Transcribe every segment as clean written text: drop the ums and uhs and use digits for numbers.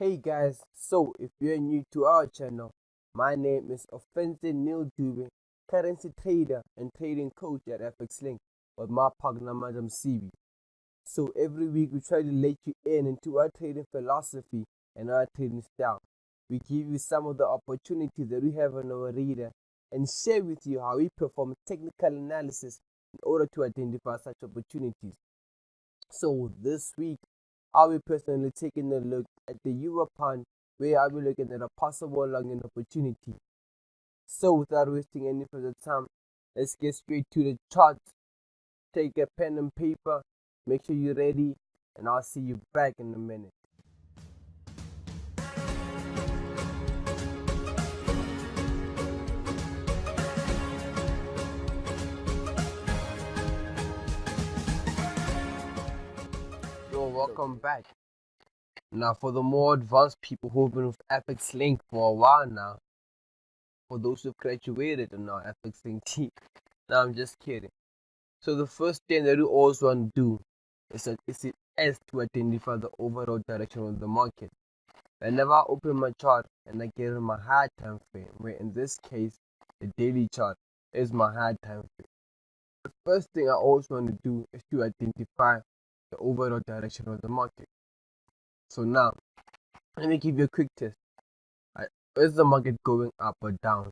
Hey guys, so if you're new to our channel, my name is Offensive Neil Dube, currency trader and trading coach at FX Link with my partner Madam CB. So every week we try to let you in into our trading philosophy and our trading style. We give you some of the opportunities that we have on our radar and share with you how we perform technical analysis in order to identify such opportunities. So this week I'll be personally taking a look at the Euro pound, where I'll be looking at a possible long opportunity. So without wasting any further time, let's get straight to the chart. Take a pen and paper, make sure you're ready, and I'll see you back in a minute. So welcome back. Now for the more advanced people who've been with FX Link for a while now, for those who've graduated on our FX Link team, now I'm just kidding. So the first thing that we always want to do is to identify the overall direction of the market. Whenever I open my chart and I get in my high time frame, where in this case the daily chart is my high time frame, the first thing I always want to do is to identify the overall direction of the market. So now let me give you a quick test. Is the market going up or down?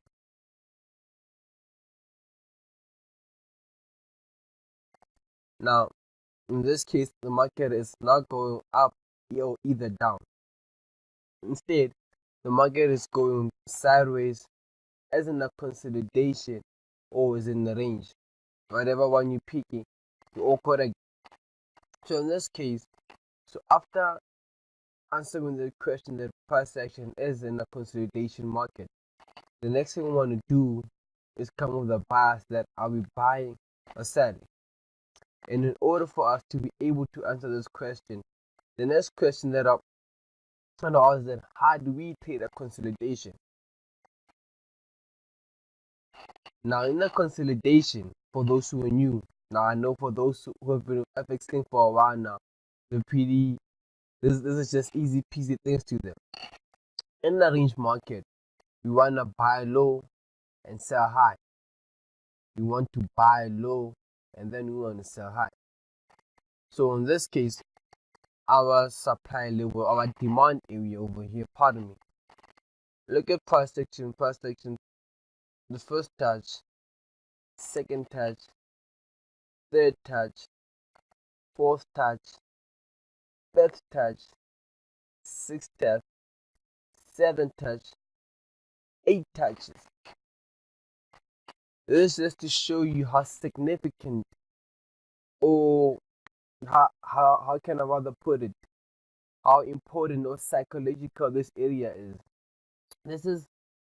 Now in this case the market is not going up or either down. Instead, the market is going sideways as in a consolidation or is in the range. Whatever one you're picking, you're all correct. So in this case, so after answering the question that price action is in a consolidation market, the next thing we want to do is come with a bias that are we buying or selling. And in order for us to be able to answer this question, the next question that I want to ask is that how do we trade a consolidation? Now, in the consolidation, for those who are new, now I know for those who have been with FX Link for a while now, the PD, this is just easy peasy things to them. In the range market, we want to buy low and sell high. We want to buy low and then we want to sell high. So in this case, our supply level, our demand area over here, pardon me. Look at price action, the first touch, second touch, third touch, fourth touch, fifth touch, sixth touch, seventh touch, 8 touches. This is to show you how significant, or how can I rather put it, how important or psychological this area is. This is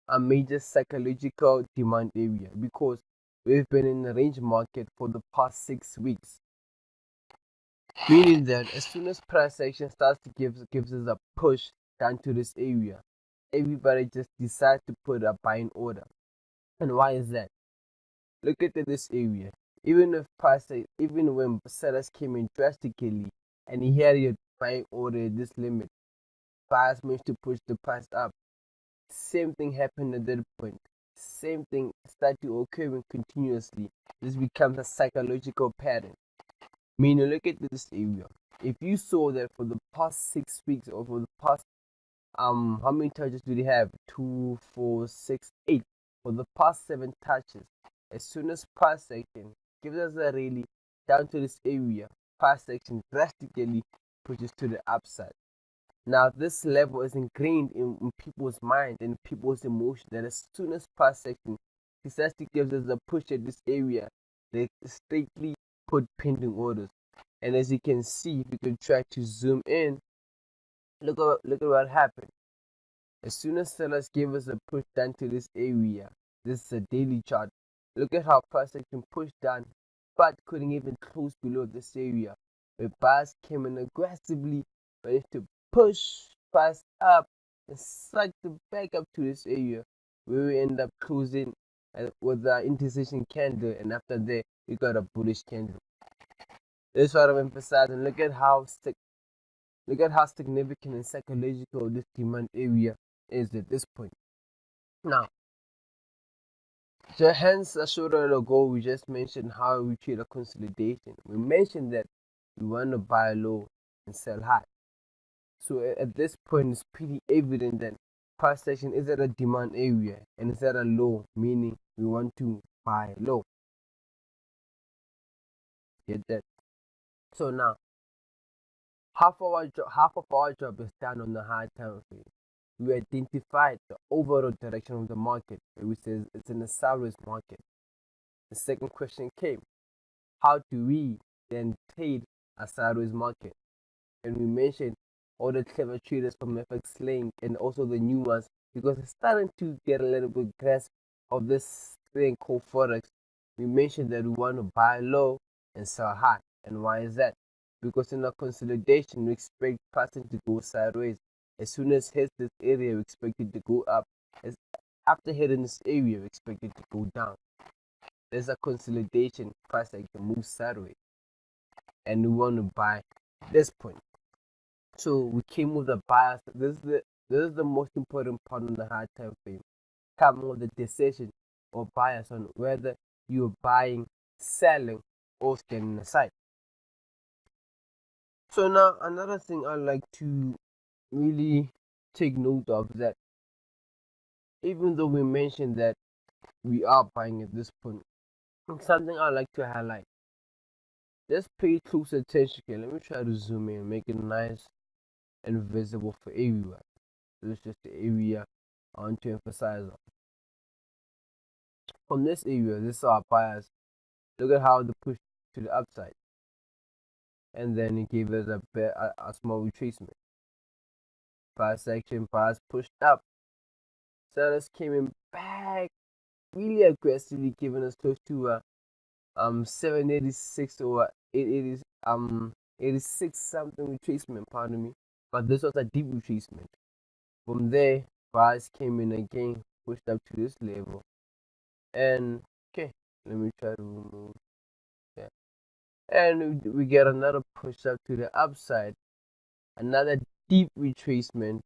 a major psychological demand area because we've been in the range market for the past 6 weeks. Meaning that as soon as price action starts to gives us a push down to this area, everybody just decides to put a buying order. And why is that? Look at this area. Even when sellers came in drastically and he had your buying order at this limit, buyers managed to push the price up. Same thing happened at that point. Same thing started occurring continuously. This becomes a psychological pattern. Meaning, look at this area. If you saw that for the past 6 weeks or for the past how many touches do they have? 2, 4, 6, 8. For the past 7 touches, as soon as price action gives us a rally down to this area, price action drastically pushes to the upside. Now this level is ingrained in people's mind and people's emotion that as soon as price action decides to give us a push at this area, they straightly put pending orders. And as you can see, if you can try to zoom in, look at what happened. As soon as sellers gave us a push down to this area, this is a daily chart. Look at how price action pushed down, but couldn't even close below this area. Where buyers came in aggressively, managed to push price up and suck the back up to this area, where we end up closing with the indecision candle, and after that we got a bullish candle. This is what I'm emphasizing. Look at how Look at how significant and psychological this demand area is at this point. Now, so hence a short while ago we just mentioned how we treat a consolidation. We mentioned that we want to buy low and sell high. So at this point, it's pretty evident that price action is at a demand area and it's at a low, meaning we want to buy low. Get that? So now, half of our job is done on the high time frame. We identified the overall direction of the market, which says it's in a sideways market. The second question came: how do we then trade a sideways market? And we mentioned all the clever traders from FX Link and also the new ones because it's starting to get a little bit grasp of this thing called Forex. We mentioned that we want to buy low and sell high. And why is that? Because in a consolidation, we expect pricing to go sideways. As soon as it hits this area, we expect it to go up. As after hitting this area, we expect it to go down. There's a consolidation, price like to move sideways. And we want to buy this point. So we came with a bias. This is the most important part on the high time frame. Come with the decision or bias on whether you're buying, selling, or standing aside. So now another thing I like to really take note of that even though we mentioned that we are buying at this point, something I like to highlight. Just pay close attention. Okay, let me try to zoom in, make it nice and visible for everyone. This is just the area I want to emphasize on. From this area, this is our bias. Look at how they push to the upside. And then it gave us a small retracement. Price action, price pushed up. Sellers came in back really aggressively, giving us close to 786 or 86 something retracement, pardon me. But this was a deep retracement. From there, price came in again, pushed up to this level. And okay, let me try to remove that. And we get another push up to the upside, another deep retracement,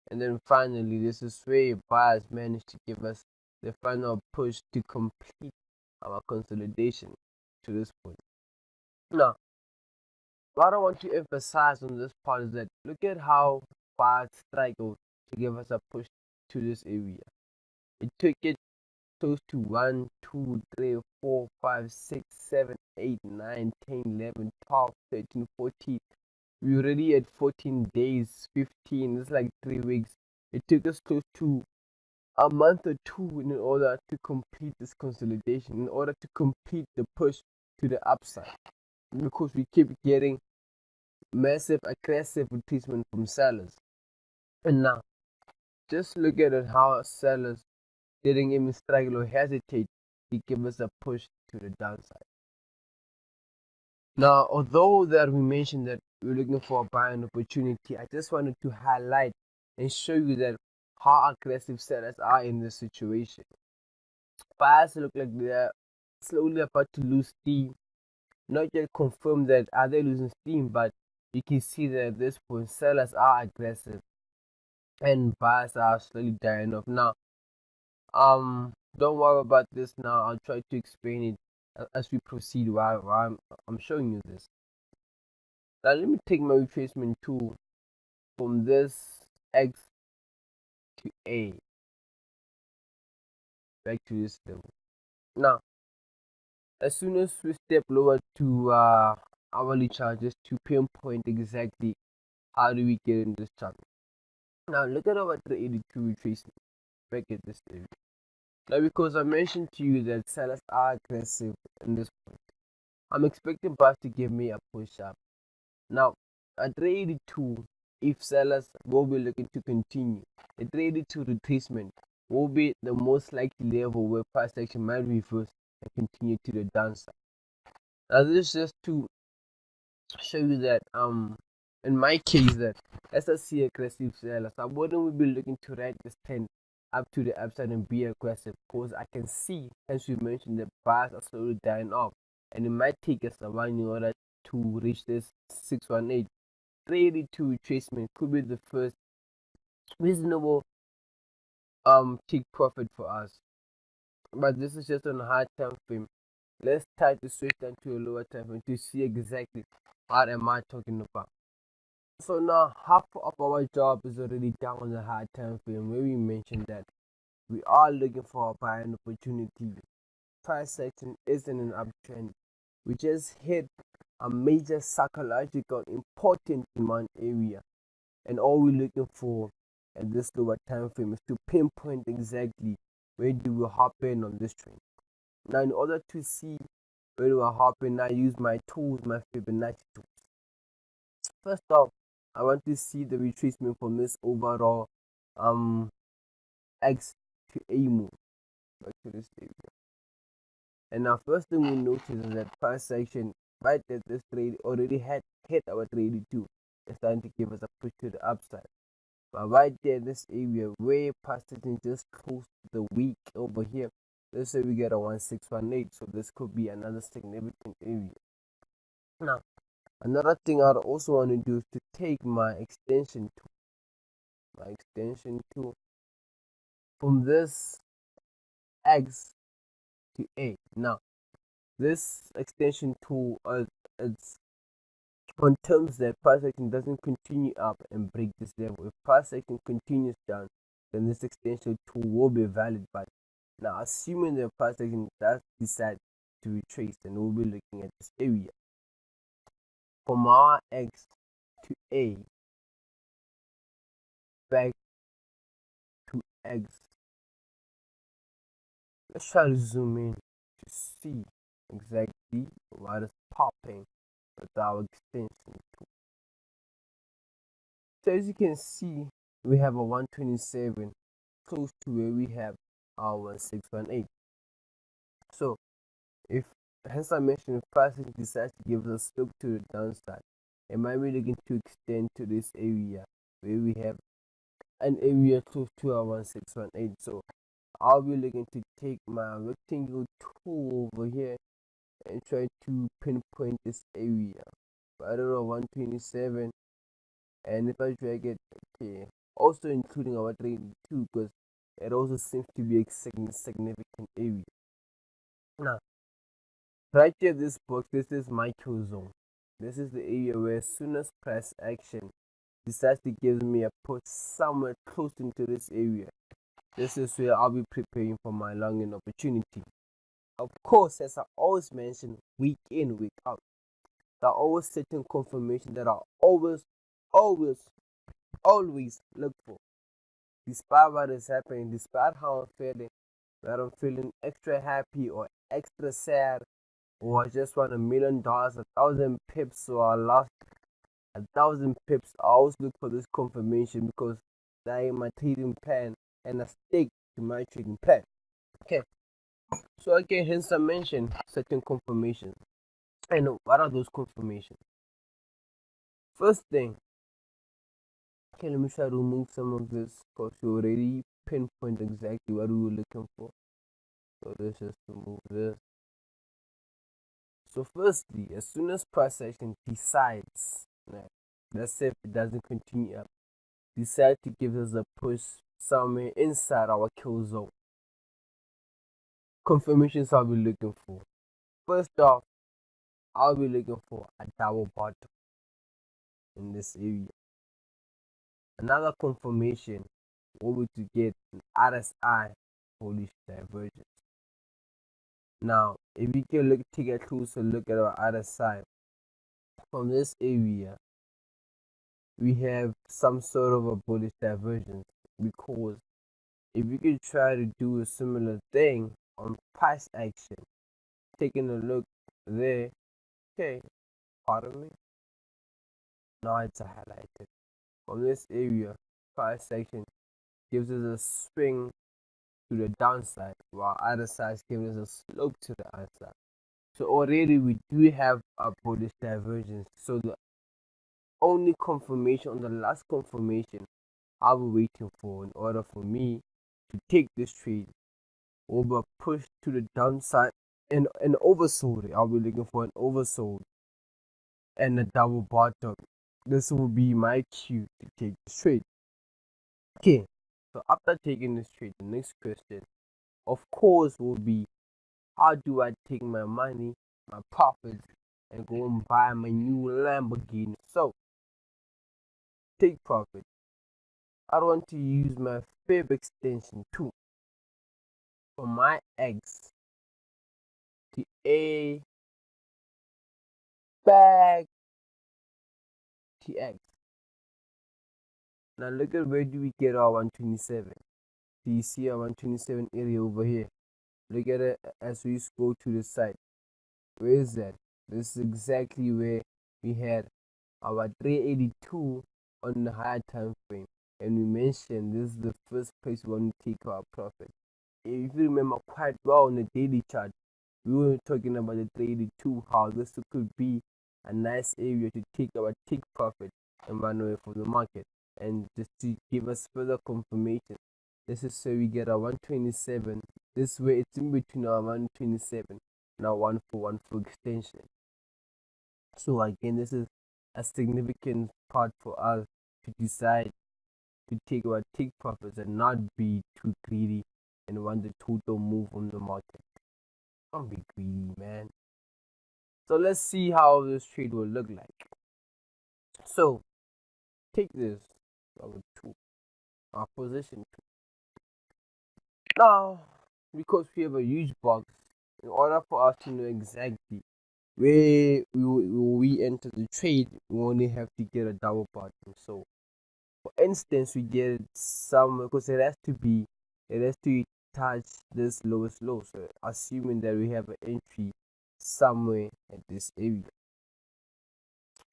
and then finally this is where buyers managed to give us the final push to complete our consolidation to this point. Now, what I want to emphasize on this part is that look at how buyers struggled to give us a push to this area. It took it close to 1, 2, 3, 4, 5, 6, 7, 8, 9, 10, 11, 12, 13, 14. We already at 14 days, 15. It's like 3 weeks. It took us close to a month or two in order to complete this consolidation, in order to complete the push to the upside. Because we keep getting massive aggressive retracement from sellers. And now, just look at it how sellers didn't even struggle or hesitate to give us a push to the downside. Now, although that we mentioned that we're looking for a buying opportunity, I just wanted to highlight and show you that how aggressive sellers are in this situation. Buyers look like they're slowly about to lose steam. Not yet confirmed that are they losing steam, but you can see that at this point sellers are aggressive and buyers are slowly dying off. Now, don't worry about this now. I'll try to explain it as we proceed while I'm showing you this. Now let me take my retracement tool from this X to A back to this level. Now, as soon as we step lower to hourly charges to pinpoint exactly how do we get in this chart. Now look at our 382 retracement back at this area. Now because I mentioned to you that sellers are aggressive in this point, I'm expecting buyers to give me a push up. Now at 382, if sellers will be looking to continue, the 382 retracement will be the most likely level where price action might reverse and continue to the downside. Now this is just to show you that in my case that as I see aggressive sellers, I wouldn't be looking to ride this trend up to the upside and be aggressive because I can see, as we mentioned, the buyers are slowly dying off and it might take us a while in order to reach this 618. 32 retracement could be the first reasonable take profit for us. But this is just on a high time frame. Let's try to switch down to a lower time frame to see exactly what am I talking about. So now half of our job is already down on the high time frame where we mentioned that we are looking for a buying opportunity. Price action is in an uptrend. We just hit a major psychological important demand area, and all we're looking for at this lower time frame is to pinpoint exactly where do we hop in on this trend. Now, in order to see where do I hop in, I use my tools, my Fibonacci tools. First off, I want to see the retracement from this overall X to A move back to this area. And now first thing we notice is that price action right at this trade already had hit our 32. It's starting to give us a push to the upside. But right there in this area, way past it and just close to the week over here, let's say we get a 1618, so this could be another significant area. Now, another thing I'd also want to do is to take my extension tool from this X to A. Now, this extension tool it's on terms that price action doesn't continue up and break this level. If price action continues down, then this extension tool will be valid. But now, assuming the price action does decide to retrace, then we'll be looking at this area from our X to A back to X. Let's try to zoom in to see exactly what is popping with our extension tool. So as you can see, we have a 127 close to where we have our 1618. So if, as I mentioned, if price decides to give us a slope to the downside, it might be looking to extend to this area where we have an area close to our 1618. So I'll be looking to take my rectangle tool over here and try to pinpoint this area. I don't know, 127, and if I drag it, okay, also including our 32 because it also seems to be a significant area. Now, right here, this box, this is my kill zone. This is the area where as soon as price action decides to give me a push somewhere close into this area, this is where I'll be preparing for my long-in opportunity. Of course, as I always mention, week in, week out, there are always certain confirmation that I always look for. Despite what is happening, despite how I'm feeling, that I'm feeling extra happy or extra sad, or I just want $1 million, 1,000 pips, or I lost 1,000 pips, I always look for this confirmation because that is my trading plan and I stick to my trading plan. Okay, so again, hence I mentioned certain confirmations. And what are those confirmations? First thing, okay, let me try to remove some of this because you already pinpoint exactly what we were looking for. So let's just remove this. So firstly, as soon as price action decides, let's say if it doesn't continue up, decide to give us a push somewhere inside our kill zone. Confirmations I'll be looking for. First off, I'll be looking for a double bottom in this area. Another confirmation will be to get an RSI bullish divergence. Now, if we can take a closer look at our RSI from this area, we have some sort of a bullish divergence because if we could try to do a similar thing on price action, taking a look there, okay, pardon me, now it's highlighted. From this area, price action gives us a swing to the downside, while other sides gives us a slope to the upside. So already we do have a bullish divergence. So the only confirmation, on the last confirmation I'll be waiting for in order for me to take this trade will be pushed to the downside and an oversold. I'll be looking for an oversold and a double bottom this will be my cue to take this trade. Okay, so after taking this trade, the next question, of course, will be how do I take my money, my profits, and go and buy my new Lamborghini? So, take profit. I want to use my fib extension too for my X to A back to X. Now look at where do we get our 127. Do you see our 127 area over here? Look at it as we scroll to the side. Where is that? This is exactly where we had our 382 on the higher time frame. And we mentioned this is the first place we want to take our profit. If you remember quite well on the daily chart, we were talking about the 382, how this could be a nice area to take our take profit and run away from the market. And just to give us further confirmation, this is where we get our 127. This way it's in between our 127 and our 141 extension. So again, this is a significant part for us to decide to take our take profits and not be too greedy and want the total move on the market. Don't be greedy, man. So let's see how this trade will look like. So take this our two, our position two. Now, because we have a huge box, in order for us to know exactly where we enter the trade, we only have to get a double bottom. So for instance, we get some, because it has to touch this lowest low. So assuming that we have an entry somewhere at this area,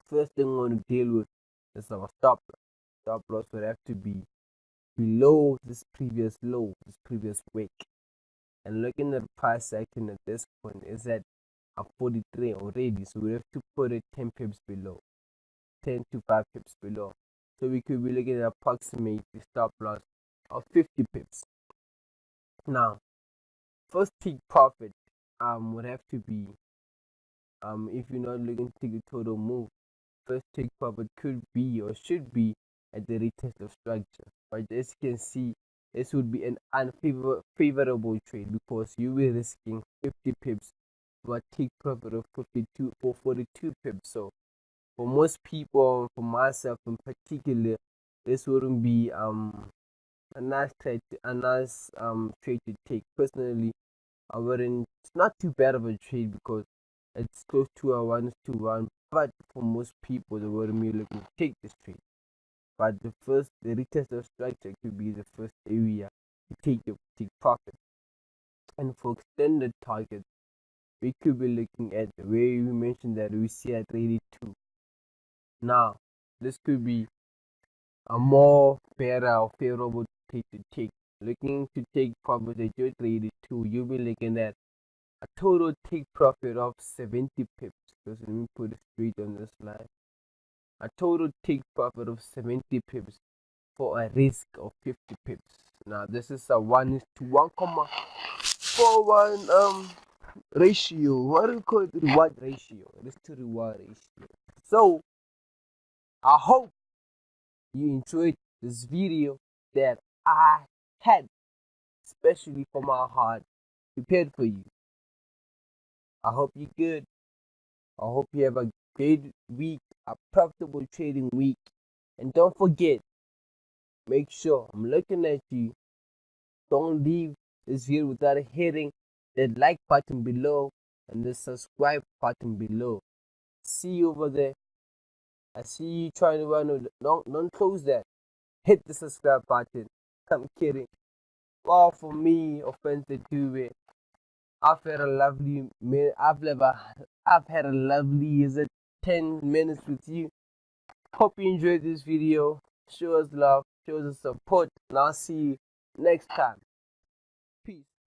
first thing we're going to deal with is our stop loss. Stop loss would have to be below this previous low, this previous wick. And looking at the price action at this point is at a 43 already, so we have to put it 10 pips below, 10 to 5 pips below. So we could be looking at approximately stop loss of 50 pips. Now, first take profit would have to be if you're not looking to take the total move, first take profit could be or should be at the retest of structure. But as you can see, this would be an unfavorable trade because you will be risking 50 pips but take profit of 42 pips. So for most people, for myself in particular, this wouldn't be a nice trade to take. Personally, I wouldn't. It's not too bad of a trade because it's close to a 1-to-1. But for most people, they wouldn't be looking to take this trade. But the retest of structure could be the first area to take profit. And for extended targets, we could be looking at where we mentioned that we see at 82. Now, this could be a more better or favorable trade to take. Looking to take profit at your 82, you'll be looking at a total take profit of 70 pips. Because let me put it straight on this line. A total take profit of 70 pips for a risk of 50 pips. Now this is a 1:1.41 ratio. What do you call it? Reward ratio. Risk to reward ratio. So I hope you enjoyed this video that I had especially from my heart prepared for you. I hope you're good. I hope you have a great week, a profitable trading week. And don't forget, make sure I'm looking at you. Don't leave this video without hitting that like button below and the subscribe button below. See you over there. I see you trying to run. Don't close that. Hit the subscribe button. I'm kidding. Well, for me, offensive to it. I've had a lovely I've had a lovely 10 minutes with you. Hope you enjoyed this video. Show us love, show us support, and I'll see you next time.